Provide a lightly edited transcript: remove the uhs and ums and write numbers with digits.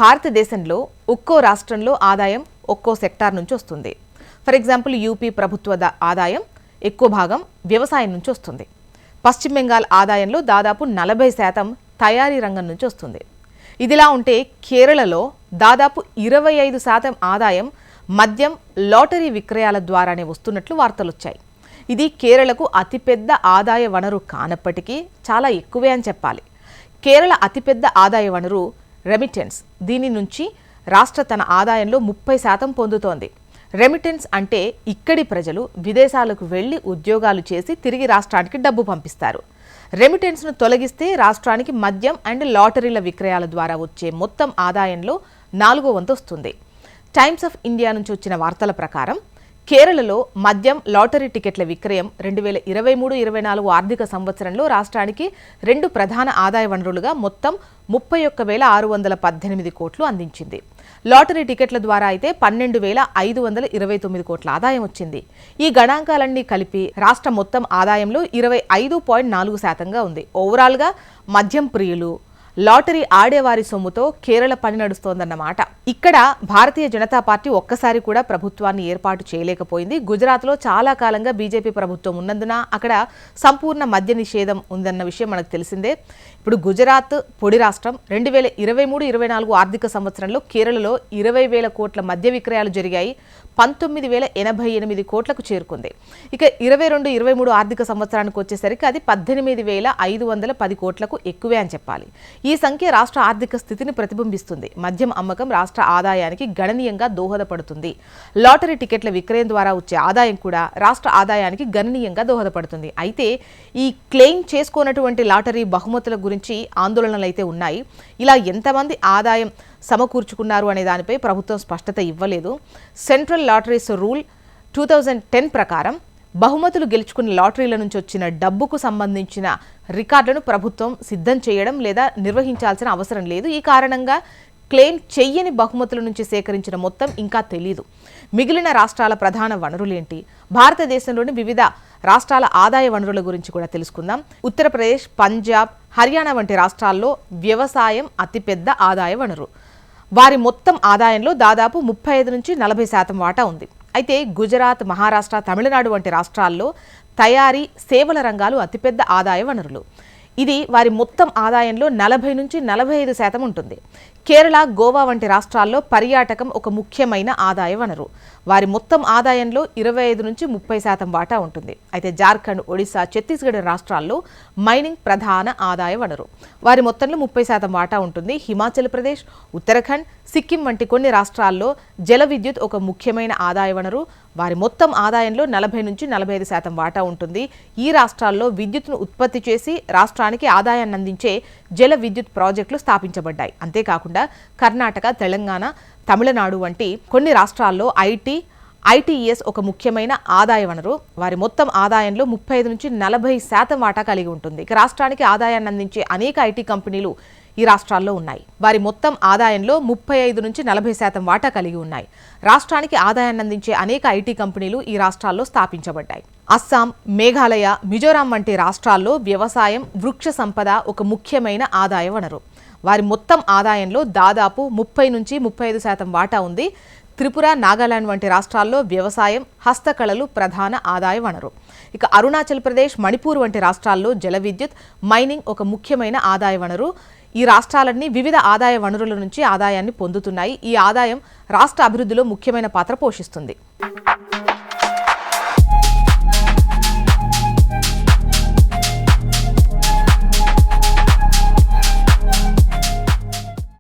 భారతదేశంలో ఒక్కో రాష్ట్రంలో ఆదాయం ఒక్కో సెక్టార్ నుంచి వస్తుంది. ఫర్ ఎగ్జాంపుల్ యూపీ ప్రభుత్వ ఆదాయం ఎక్కువ భాగం వ్యవసాయం నుంచి వస్తుంది. పశ్చిమ బెంగాల్ ఆదాయంలో దాదాపు 40% తయారీ రంగం నుంచి వస్తుంది. ఇదిలా ఉంటే కేరళలో దాదాపు 25% ఆదాయం మద్యం లాటరీ విక్రయాల ద్వారానే వస్తున్నట్లు వార్తలు వచ్చాయి. ఇది కేరళకు అతిపెద్ద ఆదాయ వనరు కానప్పటికీ చాలా ఎక్కువే అని చెప్పాలి. కేరళ అతిపెద్ద ఆదాయ వనరు రెమిటెన్స్. దీని నుంచి రాష్ట్ర తన ఆదాయంలో 30% పొందుతోంది. రెమిటెన్స్ అంటే ఇక్కడి ప్రజలు విదేశాలకు వెళ్లి ఉద్యోగాలు చేసి తిరిగి రాష్ట్రానికి డబ్బు పంపిస్తారు. రెమిటెన్స్ను తొలగిస్తే రాష్ట్రానికి మద్యం అండ్ లాటరీల విక్రయాల ద్వారా వచ్చే మొత్తం ఆదాయంలో 4వ వంతు వస్తుంది. టైమ్స్ ఆఫ్ ఇండియా నుంచి వచ్చిన వార్తల ప్రకారం కేరళలో మద్యం లాటరీ టికెట్ల విక్రయం 2023-24 ఆర్థిక సంవత్సరంలో రాష్ట్రానికి 2 ప్రధాన ఆదాయ వనరులుగా మొత్తం 31,618 కోట్లు అందించింది. లాటరీ టికెట్ల ద్వారా అయితే 12,529 కోట్ల ఆదాయం వచ్చింది. ఈ గణాంకాలన్నీ కలిపి రాష్ట్ర మొత్తం ఆదాయంలో 25.4%గా ఉంది. ఓవరాల్గా మద్యం ప్రియులు లాటరీ ఆడేవారి సొమ్ముతో కేరళ పని నడుస్తోందన్నమాట. ఇక్కడ భారతీయ జనతా పార్టీ ఒక్కసారి కూడా ప్రభుత్వాన్ని ఏర్పాటు చేయలేకపోయింది. గుజరాత్లో చాలా కాలంగా బీజేపీ ప్రభుత్వం ఉన్నందున అక్కడ సంపూర్ణ మద్య నిషేధం ఉందన్న విషయం మనకు తెలిసిందే. ఇప్పుడు గుజరాత్ పొడి రాష్ట్రం 2023-24 ఆర్థిక సంవత్సరంలో కేరళలో 20,000 కోట్ల మద్య విక్రయాలు జరిగాయి. 19,088 కోట్లకు చేరుకుంది. ఇక 22-23 ఆర్థిక సంవత్సరానికి వచ్చేసరికి అది 18,510 కోట్లకు ఎక్కువే అని చెప్పాలి. ఈ సంఖ్య రాష్ట్ర ఆర్థిక స్థితిని ప్రతిబింబిస్తుంది. మద్యం అమ్మకం రాష్ట్ర ఆదాయానికి గణనీయంగా దోహదపడుతుంది. లాటరీ టికెట్ల విక్రయం ద్వారా వచ్చే ఆదాయం కూడా రాష్ట్ర ఆదాయానికి గణనీయంగా దోహదపడుతుంది. అయితే ఈ క్లెయిమ్ చేసుకోనటువంటి లాటరీ బహుమతుల గురించి ఆందోళనలు అయితే ఉన్నాయి. ఇలా ఎంతమంది ఆదాయం సమకూర్చుకున్నారు అనే దానిపై ప్రభుత్వం స్పష్టత ఇవ్వలేదు. సెంట్రల్ లాటరీస్ రూల్ 2010 ప్రకారం బహుమతులు గెలుచుకున్న లాటరీల నుంచి వచ్చిన డబ్బుకు సంబంధించిన రికార్డులను ప్రభుత్వం సిద్ధం చేయడం లేదా నిర్వహించాల్సిన అవసరం లేదు. ఈ కారణంగా క్లెయిమ్ చెయ్యని బహుమతుల నుంచి సేకరించిన మొత్తం ఇంకా తెలీదు. మిగిలిన రాష్ట్రాల ప్రధాన వనరులేంటి, భారతదేశంలోని వివిధ రాష్ట్రాల ఆదాయ వనరుల గురించి కూడా తెలుసుకుందాం. ఉత్తరప్రదేశ్, పంజాబ్, హర్యానా వంటి రాష్ట్రాల్లో వ్యవసాయం అతిపెద్ద ఆదాయ వనరు. వారి మొత్తం ఆదాయంలో దాదాపు 35-40% వాటా ఉంది. అయితే గుజరాత్, మహారాష్ట్ర, తమిళనాడు వంటి రాష్ట్రాల్లో తయారీ, సేవల రంగాలు అతిపెద్ద ఆదాయ వనరులు. ఇది వారి మొత్తం ఆదాయంలో 40-45% ఉంటుంది. కేరళ, గోవా వంటి రాష్ట్రాల్లో పర్యాటకం ఒక ముఖ్యమైన ఆదాయ వనరు. వారి మొత్తం ఆదాయంలో 25-30% వాటా ఉంటుంది. అయితే జార్ఖండ్, ఒడిశా, ఛత్తీస్గఢ్ రాష్ట్రాల్లో మైనింగ్ ప్రధాన ఆదాయ వనరు. వారి మొత్తంలో 30% వాటా ఉంటుంది. హిమాచల్ ప్రదేశ్, ఉత్తరాఖండ్, సిక్కిం వంటి కొన్ని రాష్ట్రాల్లో జల విద్యుత్ ఒక ముఖ్యమైన ఆదాయ వనరు. వారి మొత్తం ఆదాయంలో 40-45% వాటా ఉంటుంది. ఈ రాష్ట్రాల్లో విద్యుత్ను ఉత్పత్తి చేసి రాష్ట్రానికి ఆదాయాన్ని అందించే జల విద్యుత్ ప్రాజెక్టులు స్థాపించబడ్డాయి. అంతేకాకుండా కర్ణాటక, తెలంగాణ, తమిళనాడు వంటి కొన్ని రాష్ట్రాల్లో ఐటీఎస్ ఒక ముఖ్యమైన ఆదాయ వనరు. వారి మొత్తం ఆదాయంలో 35-40% వాటా కలిగి ఉంటుంది. ఇక రాష్ట్రానికి ఆదాయాన్ని అందించే అనేక ఐటీ కంపెనీలు ఈ రాష్ట్రాల్లో ఉన్నాయి. వారి మొత్తం ఆదాయంలో 35-40% వాటా కలిగి ఉన్నాయి. రాష్ట్రానికి ఆదాయాన్ని అందించే అనేక ఐటీ కంపెనీలు ఈ రాష్ట్రాల్లో స్థాపించబడ్డాయి. అస్సాం, మేఘాలయ, మిజోరాం వంటి రాష్ట్రాల్లో వ్యవసాయం, వృక్ష సంపద ఒక ముఖ్యమైన ఆదాయ వనరు. వారి మొత్తం ఆదాయంలో దాదాపు 30-35% వాటా ఉంది. త్రిపుర, నాగాలాండ్ వంటి రాష్ట్రాల్లో వ్యవసాయం, హస్తకళలు ప్రధాన ఆదాయ వనరు. ఇక అరుణాచల్ ప్రదేశ్, మణిపూర్ వంటి రాష్ట్రాల్లో జల విద్యుత్, మైనింగ్ ఒక ముఖ్యమైన ఆదాయ వనరు. ఈ రాష్ట్రాలన్నీ వివిధ ఆదాయ వనరుల నుంచి ఆదాయాన్ని పొందుతున్నాయి. ఈ ఆదాయం రాష్ట్ర అభివృద్ధిలో ముఖ్యమైన పాత్ర పోషిస్తుంది.